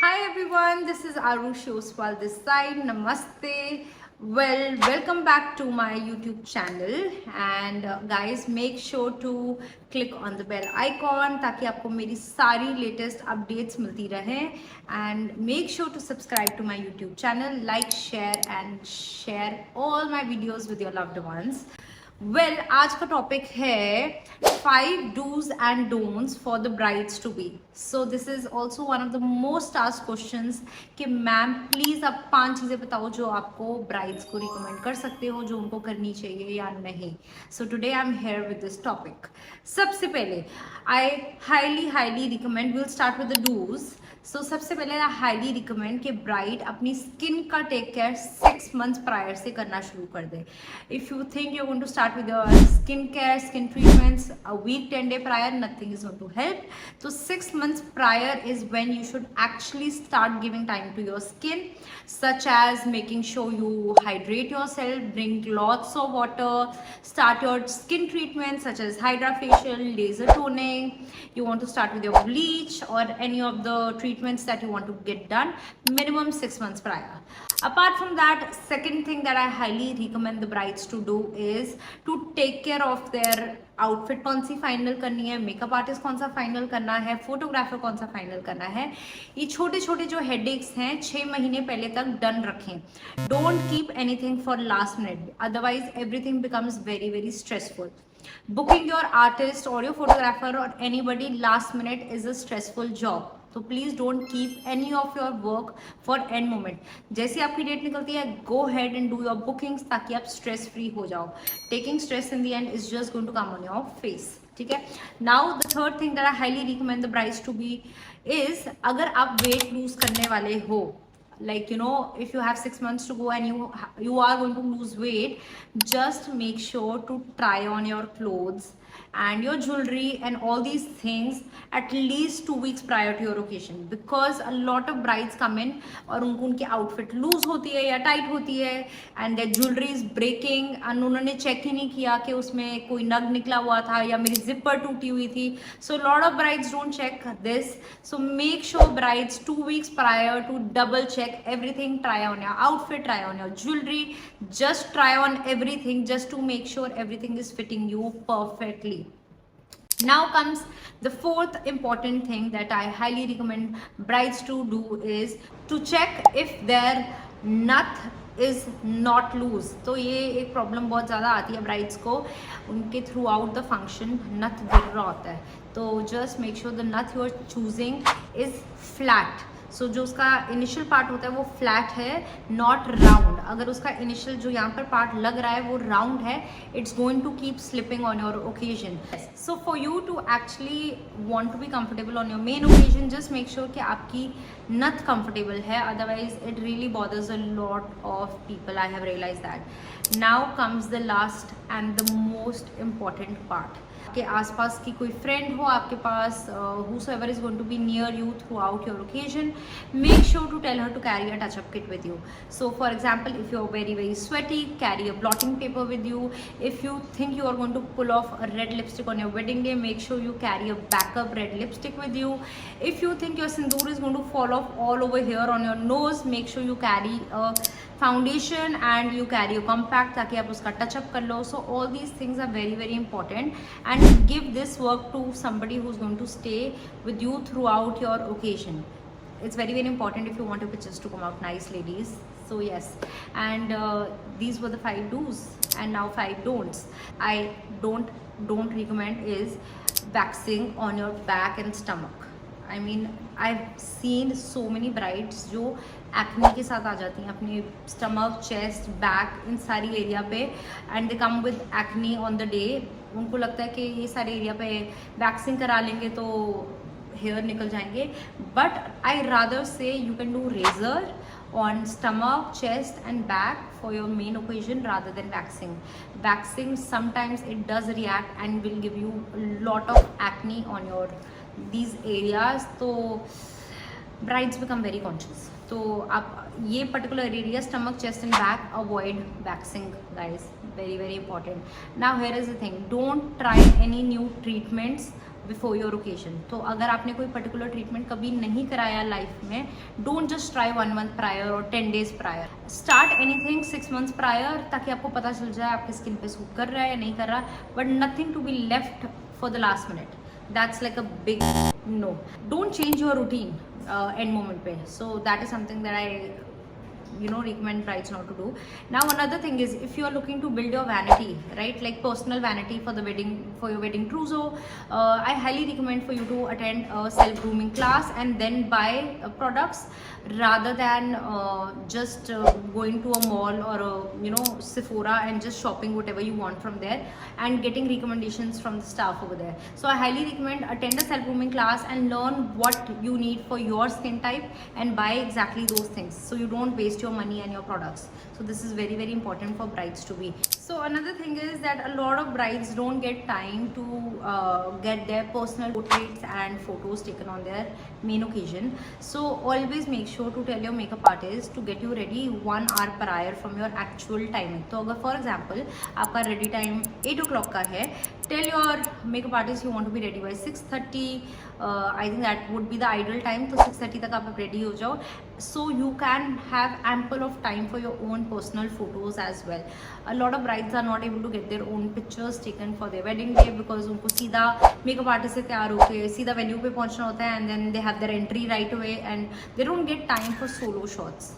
Hi everyone, this is Arushi Oswal this side. Namaste. Well, welcome back to my YouTube channel and guys make sure to click on the bell icon ताकि आपको मेरी सारी latest updates मिलती रहें and make sure to subscribe to my YouTube channel, like, share all my videos with your loved ones. Well आज का topic है 5 dos and don'ts for the brides to be. So this is also one of the most asked questions कि ma'am please आप 5 चीजें बताओ जो आपको brides को रिकमेंड कर सकते हो, जो उनको करनी चाहिए या नहीं. So today I am here with this topic. सबसे पहले I highly recommend, will start with the dos. So सबसे पहले आई हाईली रिकमेंड कि ब्राइड अपनी स्किन का टेक केयर 6 मंथ्स प्रायर से करना शुरू कर दे. If you think you going to start with your skin care, skin treatments a week, 10 day prior, nothing is going to help. So 6 months prior is when you should actually start giving time to your skin, such as making sure you hydrate yourself, drink lots of water, start your skin treatments such as hydrofacial, laser toning. You want to start with your bleach or any of the treatments that you want to get done minimum 6 months prior. Apart from that, second thing that I highly recommend the brides to do is to take care of their outfit. कौन सी final करनी है, makeup artist कौन सा final करना है, photographer कौन सा final करना है. ये छोटे छोटे जो हेडेक्स हैं 6 महीने पहले तक डन रखें. Don't keep anything for last minute, otherwise everything becomes very stressful. Booking your artist or your photographer or anybody last minute is a stressful job. तो please don't keep any of your work for end moment. जैसे आपकी date निकलती है, go head and do your bookings ताकि आप stress free हो जाओ. Taking stress in the end is just going to come on your face. ठीक है. Now the third thing that I highly recommend the brides to be is, अगर आप weight lose करने वाले हो, like if you have 6 months to go and you are going to lose weight, just make sure to try on your clothes and your jewelry and all these things at least 2 weeks prior to your occasion, because a lot of brides come in और उनकी outfit loose होती है या tight होती है and their jewelry is breaking and उन्होंने check ही नहीं किया कि उसमें कोई नग निकला हुआ था या मेरी zipper टूटी हुई थी. So a lot of brides don't check this. So make sure brides 2 weeks prior to double check everything, try on your outfit, try on your jewelry, just try on everything just to make sure everything is fitting you perfectly. Now comes the fourth important thing that I highly recommend brides to do is to check if their nut is not loose. तो ये एक problem बहुत ज़्यादा आती है brides को, उनके through out the function नथ गिर रहा होता है. तो just make sure the nath you are choosing is flat. So जो उसका इनिशियल पार्ट होता है वो फ्लैट है, नॉट राउंड. अगर उसका इनिशियल जो यहाँ पर पार्ट लग रहा है वो राउंड है, it's going to keep slipping on your occasion. So for you to actually want to be comfortable on your main occasion, just make sure कि आपकी नथ कंफर्टेबल है, otherwise it really bothers a lot of people. I have realise that. Now comes the last and the most important part. के आसपास की कोई friend हो आपके पास, whosoever is going to be near you throughout your occasion, make sure to tell her to carry a touch-up kit with you. So for example, if you are very sweaty, carry a blotting paper with you. If you think you are going to pull off a red lipstick on your wedding day, make sure you carry a backup red lipstick with you. If you think your sindoor is going to fall off all over here on your nose, make sure you carry a foundation and you carry a compact ताकि आप उसका touch up कर लो. So all these things are very important and give this work to somebody who's going to stay with you throughout your occasion. It's very important if you want your pictures to come out nice, ladies. So yes, and these were the 5 do's and now 5 don'ts. I don't recommend is waxing on your back and stomach. I mean, I've seen so many brides जो acne के साथ आ जाती हैं अपने stomach, chest, back, इन सारी area पे, and they come with acne on the day. उनको लगता है कि ये सारे एरिया पे वैक्सिंग करा लेंगे तो हेयर निकल जाएंगे, but I rather say you can do razor on stomach, chest and back for your main occasion rather than waxing. Waxing sometimes it does react and will give you a lot of acne on your these areas. तो brides become very conscious. तो आप ये particular area stomach, chest and back avoid waxing, guys. Very important. Now here is the thing, don't try any new treatments before your occasion. तो अगर आपने कोई particular treatment कभी नहीं कराया लाइफ में, don't just try 1 month prior और 10 days prior, start anything 6 months prior, ताकि आपको पता चल जाए आपके स्किन पे सूट कर रहा है या नहीं कर रहा, but nothing to be left for the last minute. That's like a big no. Don't change your routine end moment पे. So that is something that I recommend brides not to do. Now another thing is, if you are looking to build your vanity, right, like personal vanity for the wedding, for your wedding trousseau, I highly recommend for you to attend a self grooming class and then buy products, rather than just going to a mall or Sephora and just shopping whatever you want from there and getting recommendations from the staff over there. So I highly recommend attend a self grooming class and learn what you need for your skin type and buy exactly those things, so you don't waste your money and your products. So this is very, very important for brides to be. So another thing is that a lot of brides don't get time to get their personal portraits and photos taken on their main occasion. So always make sure to tell your makeup artist to get you ready 1 hour prior from your actual timing. तो अगर for example आपका ready time 8 o'clock का है, tell your makeup artist you want to be ready by 6:30. I think that would be the ideal time. तो 6:30 तक आप ready हो जाओ, so you can have ample of time for your own personal photos as well. A lot of brides are not able to get their own pictures taken for their wedding day because उनको सीधा makeup artist से तैयार होके सीधा venue पे पहुंचना होता है, and then they have their entry right away and they don't get time for solo shots.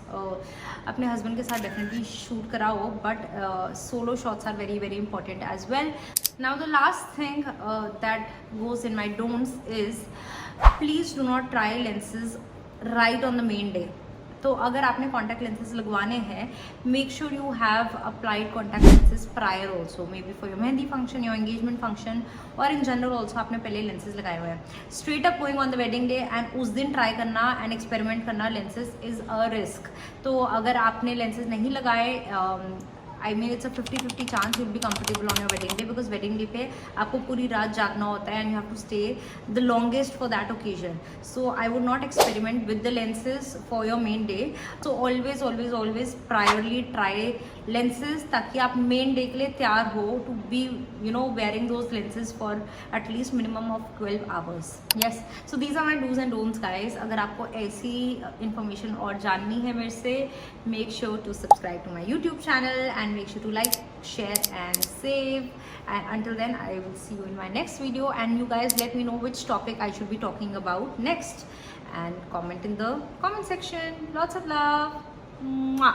अपने husband के साथ definitely shoot कराओ, but solo shots are very, very important as well. Now the last thing that goes in my don'ts is, please do not try lenses right on the main day. तो अगर आपने contact lenses लगवाने हैं, make sure you have applied contact lenses prior also, may be for your mehndi function, your engagement function, और in general also आपने पहले lenses लगाए हुए हैं. Straight up going on the wedding day and उस दिन ट्राई करना एंड एक्सपेरिमेंट करना लेंसेज इज़ अ रिस्क. तो अगर आपने लेंसेज नहीं लगाए, I mean it's a 50-50 chance you'll be comfortable on your wedding day, because wedding day पे आपको पूरी रात जागना होता है and you have to stay the longest for that occasion. So I would not experiment with the lenses for your main day. So always priorly try lenses ताकि आप main day के लिए तैयार हो to be wearing those lenses for at least minimum of 12 hours. Yes, so these are my do's and don'ts guys. अगर आपको ऐसी information और जाननी है मेरे से, make sure to subscribe to my YouTube channel and make sure to like, share and save. And until then, I will see you in my next video, and you guys let me know which topic I should be talking about next and comment in the comment section. Lots of love. Mwah.